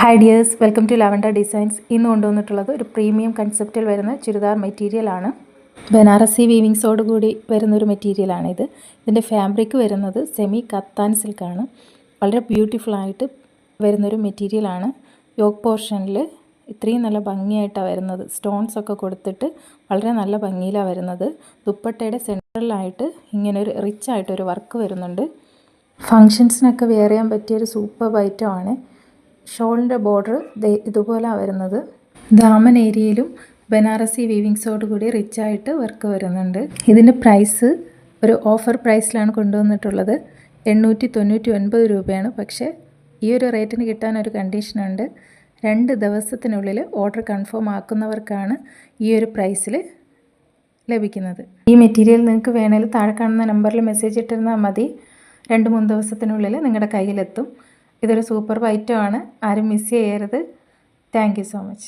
Hi dears, welcome to Lavender Designs. ഇന്ന് കൊണ്ടുവന്നിട്ടുള്ളത് ഒരു പ്രീമിയം കൺസെപ്റ്റിൽ വരുന്ന ചുരിദാർ മെറ്റീരിയലാണ്. ബനാറസി വീവിങ്സോട് കൂടി വരുന്നൊരു മെറ്റീരിയലാണിത്. ഇതിൻ്റെ ഫാബ്രിക് വരുന്നത് സെമി കത്താൻ സിൽക്കാണ്. വളരെ ബ്യൂട്ടിഫുള്ളായിട്ട് വരുന്നൊരു മെറ്റീരിയലാണ്. യോക്ക് പോർഷനിൽ ഇത്രയും നല്ല ഭംഗിയായിട്ടാണ് വരുന്നത്. സ്റ്റോൺസ് ഒക്കെ കൊടുത്തിട്ട് വളരെ നല്ല ഭംഗിയിലാണ് വരുന്നത്. ദുപ്പട്ടയുടെ സെൻട്രലായിട്ട് ഇങ്ങനെ ഒരു റിച്ച് ആയിട്ടൊരു വർക്ക് വരുന്നുണ്ട്. ഫങ്ഷൻസിനൊക്കെ വെയർ ചെയ്യാൻ പറ്റിയൊരു സൂപ്പർ ഐറ്റമാണ്. ഷോളിൻ്റെ ബോർഡർ ഇതുപോലെയാണ് വരുന്നത്. ദാമൻ ഏരിയയിലും ബനാറസി വീവിങ്സോട് കൂടി റിച്ചായിട്ട് വർക്ക് വരുന്നുണ്ട്. ഇതിൻ്റെ പ്രൈസ് ഒരു ഓഫർ പ്രൈസിലാണ് കൊണ്ടുവന്നിട്ടുള്ളത്. 899 രൂപയാണ്. പക്ഷേ ഈ ഒരു റേറ്റിന് കിട്ടാൻ ഒരു കണ്ടീഷനുണ്ട്. 2 ദിവസത്തിനുള്ളിൽ ഓർഡർ കൺഫേം ആക്കുന്നവർക്കാണ് ഈ ഒരു പ്രൈസിൽ ലഭിക്കുന്നത്. ഈ മെറ്റീരിയൽ നിങ്ങൾക്ക് വേണമെങ്കിൽ താഴെ കാണുന്ന നമ്പറിൽ മെസ്സേജ് ഇട്ടിരുന്നാൽ മതി. 2-3 ദിവസത്തിനുള്ളിൽ നിങ്ങളുടെ കയ്യിലെത്തും. ഇതൊരു സൂപ്പർ ഐറ്റമാണ്. ആരും മിസ് ചെയ്യരുത്. Thank you so much.